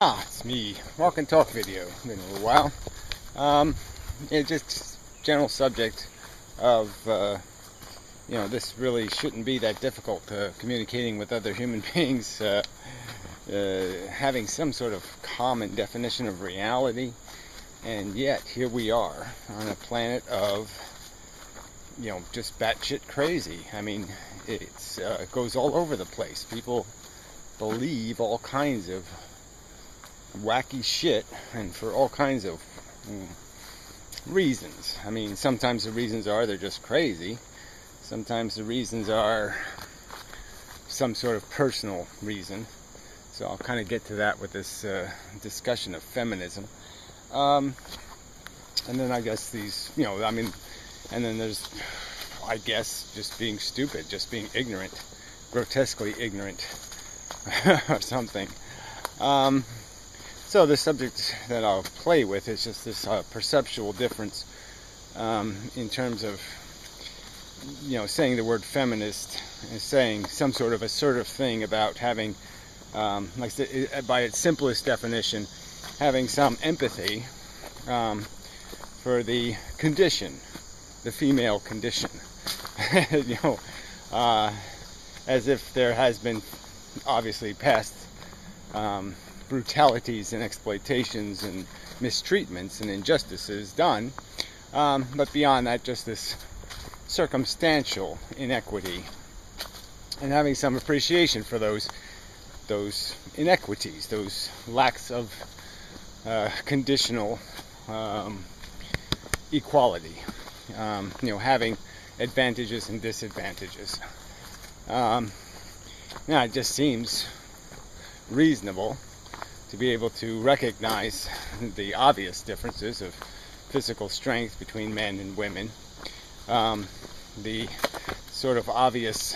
It's me. Walk and talk video. Been a little while. Just general subject of, this really shouldn't be that difficult, communicating with other human beings, having some sort of common definition of reality, and yet here we are on a planet of, just batshit crazy. I mean, it goes all over the place. People believe all kinds of wacky shit, and for all kinds of reasons. I mean, sometimes the reasons are they're just crazy. Sometimes the reasons are some sort of personal reason. So I'll kind of get to that with this discussion of feminism. And then I guess and then there's, I guess, just being stupid, just being ignorant, grotesquely ignorant, or something. So the subject that I'll play with is just this perceptual difference in terms of, saying the word feminist and saying some sort of assertive thing about having, like I said, by its simplest definition, having some empathy for the condition, the female condition. As if there has been obviously past brutalities and exploitations and mistreatments and injustices done, but beyond that, just this circumstantial inequity, and having some appreciation for those inequities, those lacks of conditional equality, having advantages and disadvantages. Now it just seems reasonable to be able to recognize the obvious differences of physical strength between men and women, the sort of obvious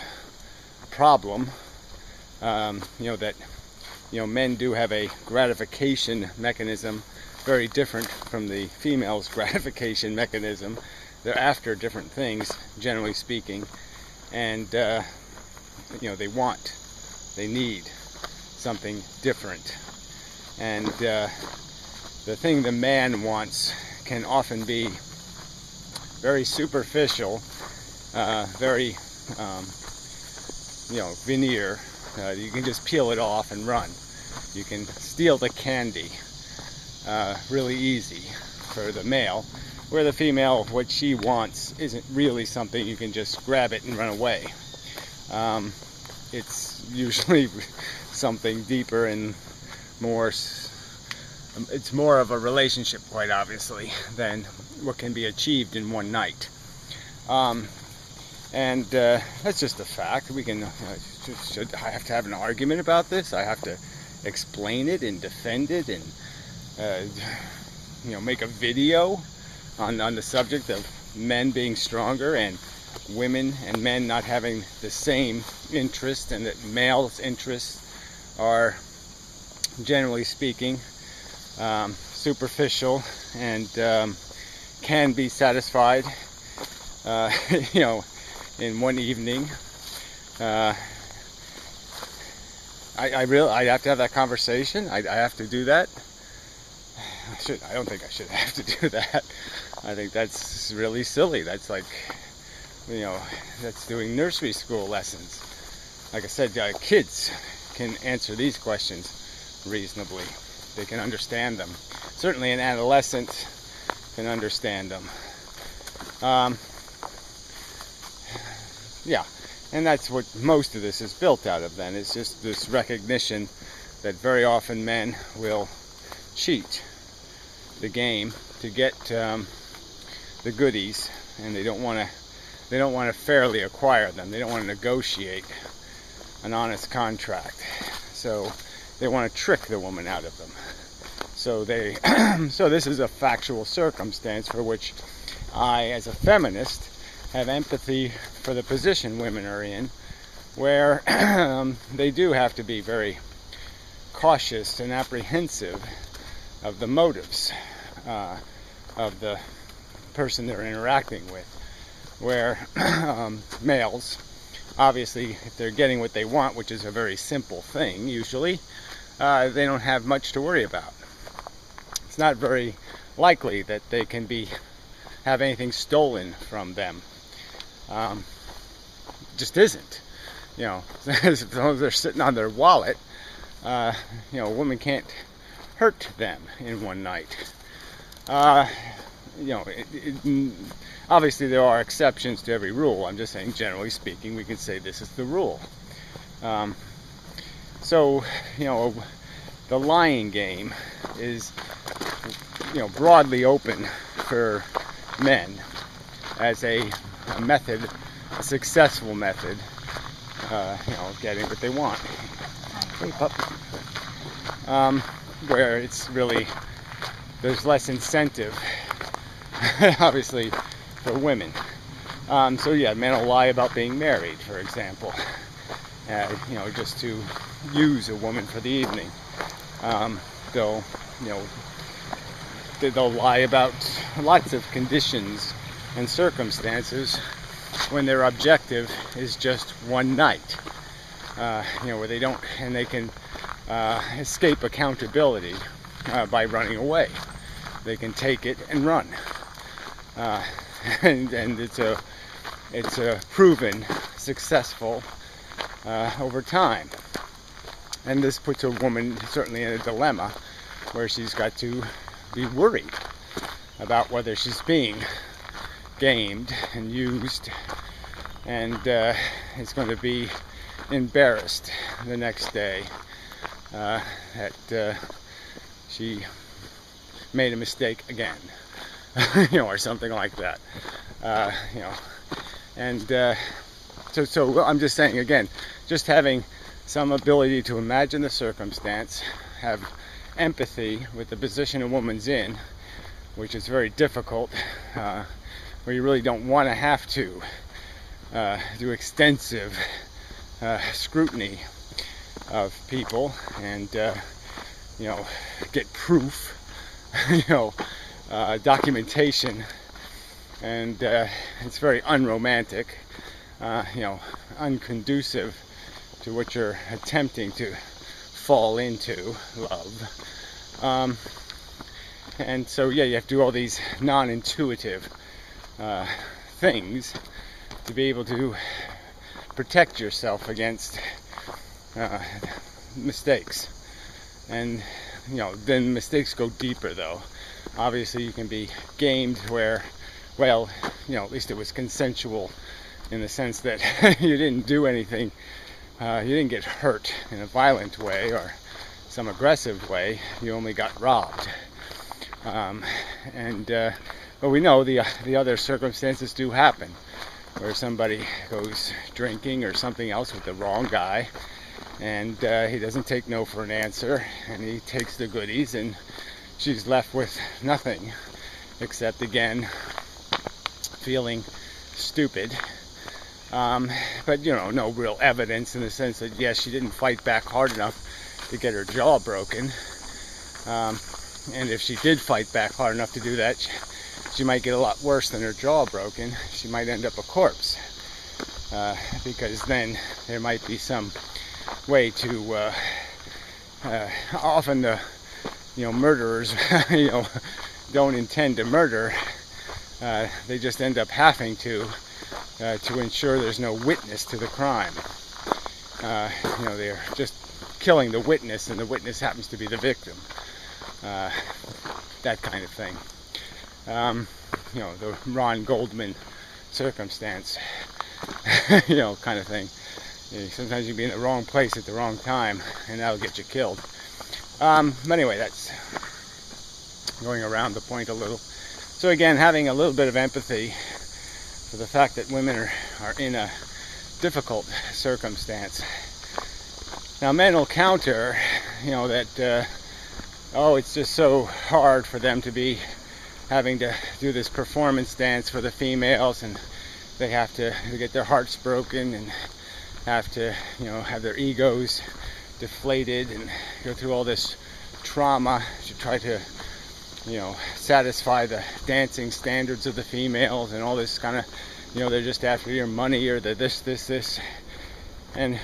problem, that men do have a gratification mechanism very different from the female's gratification mechanism. They're after different things, generally speaking, and they need something different. And the thing the man wants can often be very superficial, very, veneer. You can just peel it off and run. You can steal the candy really easy for the male, where the female, what she wants isn't really something you can just grab it and run away. It's usually something deeper and it's more of a relationship, quite obviously, than what can be achieved in one night. And that's just a fact. We can, should I have to have an argument about this? I have to explain it and defend it and, make a video on the subject of men being stronger and women and men not having the same interest, and that males' interests are, generally speaking, superficial and can be satisfied, in one evening. I have to have that conversation. I have to do that. I don't think I should have to do that. I think that's really silly. That's like, that's doing nursery school lessons. Like I said, kids can answer these questions reasonably. They can understand them. Certainly an adolescent can understand them. And that's what most of this is built out of then. It's just this recognition that very often men will cheat the game to get the goodies, and they don't want to fairly acquire them. They don't want to negotiate an honest contract. So they want to trick the woman out of them. So so this is a factual circumstance for which I, as a feminist, have empathy for the position women are in, where they do have to be very cautious and apprehensive of the motives of the person they're interacting with, where males, obviously, if they're getting what they want, which is a very simple thing usually, they don't have much to worry about. It's not very likely that they can have anything stolen from them. Just isn't. As long as they're sitting on their wallet, a woman can't hurt them in one night. Obviously there are exceptions to every rule. I'm just saying, generally speaking, we can say this is the rule. So, the lying game is, broadly open for men as a method, a successful method, of getting what they want. Hey, pup. Where it's really, there's less incentive, obviously, for women. So yeah, men will lie about being married, for example, just to use a woman for the evening. They'll lie about lots of conditions and circumstances when their objective is just one night, where they don't, and they can escape accountability by running away. They can take it and run, and it's a proven successful over time. And this puts a woman certainly in a dilemma where she's got to be worried about whether she's being gamed and used, and is going to be embarrassed the next day that she made a mistake again, or something like that. So I'm just saying again, just having some ability to imagine the circumstance, have empathy with the position a woman's in, which is very difficult, where you really don't want to have to do extensive scrutiny of people and get proof, documentation, and it's very unromantic, unconducive to what you're attempting to fall into, love. And so, yeah, you have to do all these non-intuitive things to be able to protect yourself against mistakes. And, then mistakes go deeper, though. Obviously, you can be gamed where, well, at least it was consensual in the sense that you didn't do anything. You didn't get hurt in a violent way or some aggressive way. You only got robbed. But we know the other circumstances do happen, where somebody goes drinking or something else with the wrong guy, and he doesn't take no for an answer, and he takes the goodies, and she's left with nothing except, again, feeling stupid. But no real evidence in the sense that, yes, she didn't fight back hard enough to get her jaw broken. And if she did fight back hard enough to do that, she might get a lot worse than her jaw broken. She might end up a corpse, because then there might be some way to. Often the murderers don't intend to murder. They just end up having to ensure there's no witness to the crime. They're just killing the witness, and the witness happens to be the victim. That kind of thing. The Ron Goldman circumstance, kind of thing. Sometimes you can be in the wrong place at the wrong time, and that'll get you killed. But anyway, that's going around the point a little. So again, having a little bit of empathy for the fact that women are in a difficult circumstance. Now, men will counter, that, it's just so hard for them to be having to do this performance dance for the females, and they have to get their hearts broken and have to, have their egos deflated and go through all this trauma to try to, satisfy the dancing standards of the females and all this kind of, they're just after your money or the this. And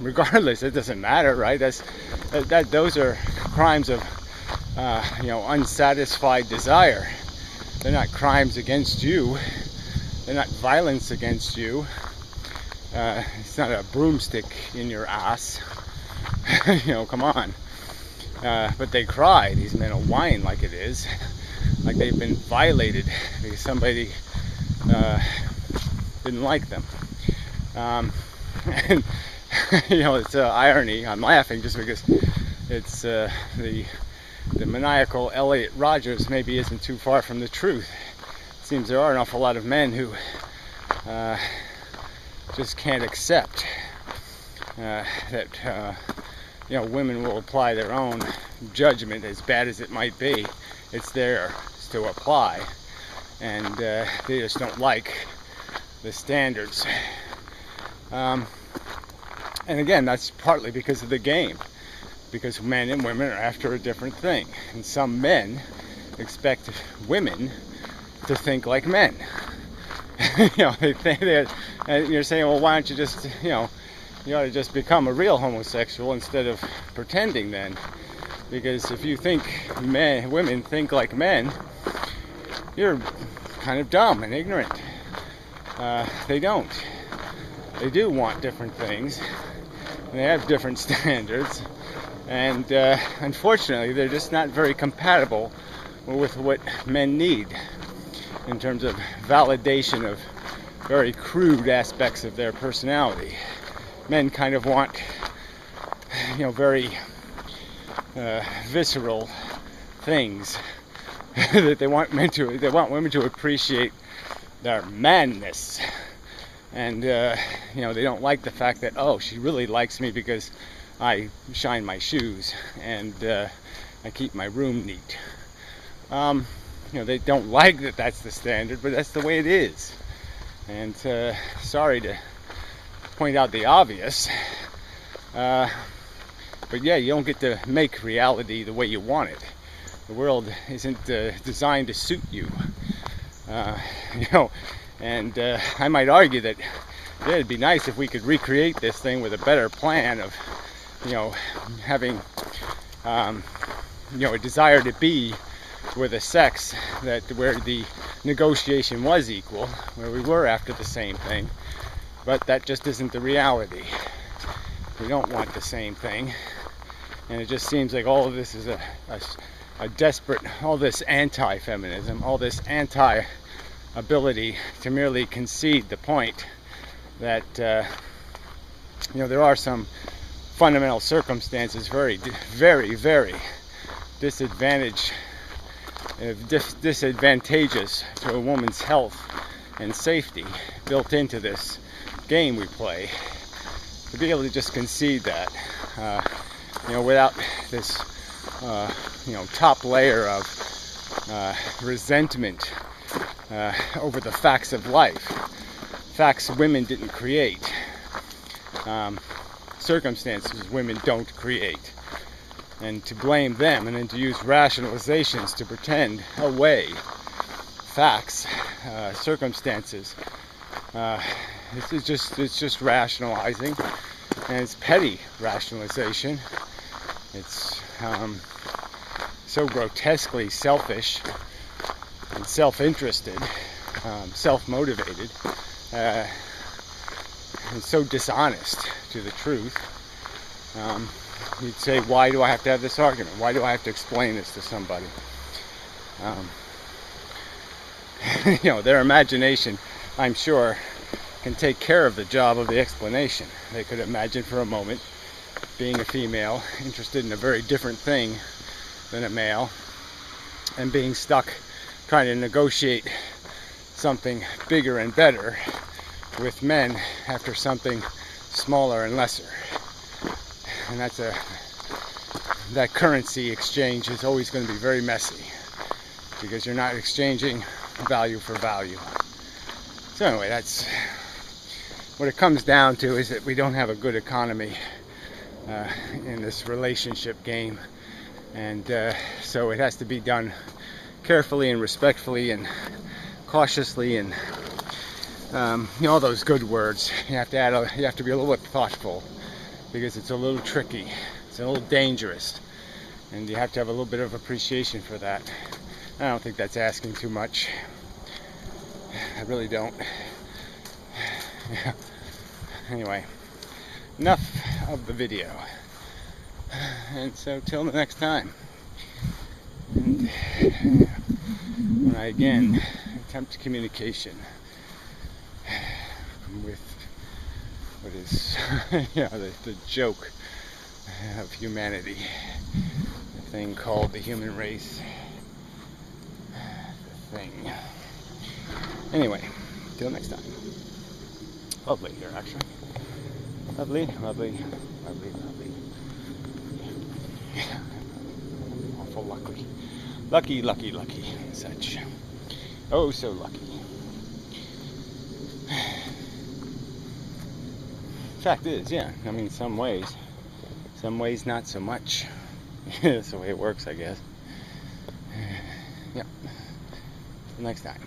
regardless, it doesn't matter, right? Those are crimes of unsatisfied desire. They're not crimes against you. They're not violence against you. It's not a broomstick in your ass. Come on. But they cry. These men will whine like it is, like they've been violated because somebody didn't like them. And it's irony. I'm laughing just because it's the maniacal Elliot Rodgers maybe isn't too far from the truth. It seems there are an awful lot of men who just can't accept that women will apply their own judgment, as bad as it might be. It's theirs to apply, and they just don't like the standards. And again, that's partly because of the game, because men and women are after a different thing, and some men expect women to think like men. They think that, and you're saying, well, why don't you just, you ought to just become a real homosexual instead of pretending then? Because if you think women think like men, you're kind of dumb and ignorant. They don't. They do want different things, and they have different standards, and unfortunately they're just not very compatible with what men need in terms of validation of very crude aspects of their personality. Men kind of want, very visceral things that they want women to appreciate their manness. And they don't like the fact that, oh, she really likes me because I shine my shoes and I keep my room neat. They don't like that that's the standard, but that's the way it is. And sorry to point out the obvious, but yeah, you don't get to make reality the way you want it. The world isn't designed to suit you. And I might argue that it'd be nice if we could recreate this thing with a better plan of, having, a desire to be with a sex where the negotiation was equal, where we were after the same thing. But that just isn't the reality. We don't want the same thing, and it just seems like all of this is a desperate, all this anti-feminism, all this anti-ability to merely concede the point that there are some fundamental circumstances very, very, very disadvantageous to a woman's health and safety built into this game we play. To be able to just concede that, without this, top layer of resentment over the facts of life, facts women didn't create, circumstances women don't create, and to blame them and then to use rationalizations to pretend away facts, circumstances. It's just rationalizing, and it's petty rationalization. It's so grotesquely selfish and self-interested, self-motivated, and so dishonest to the truth. You'd say, why do I have to have this argument? Why do I have to explain this to somebody? Their imagination, I'm sure, can take care of the job of the explanation. They could imagine for a moment being a female, interested in a very different thing than a male, and being stuck trying to negotiate something bigger and better with men after something smaller and lesser. And that currency exchange is always going to be very messy, because you're not exchanging value for value. So anyway, that's what it comes down to, is that we don't have a good economy in this relationship game, and so it has to be done carefully and respectfully and cautiously, and all those good words. You have to be a little bit thoughtful, because it's a little tricky, it's a little dangerous, and you have to have a little bit of appreciation for that. I don't think that's asking too much. I really don't. Anyway, enough of the video. And so till the next time. And when I again attempt communication with what is the joke of humanity, the thing called the human race, the thing. Anyway, till next time. Lovely here, actually. Lovely, lovely, lovely, lovely. Awful lucky. Lucky, lucky, lucky, and such. Oh, so lucky. Fact is, yeah, I mean, some ways not so much. That's the way it works, I guess. Yeah. Till next time.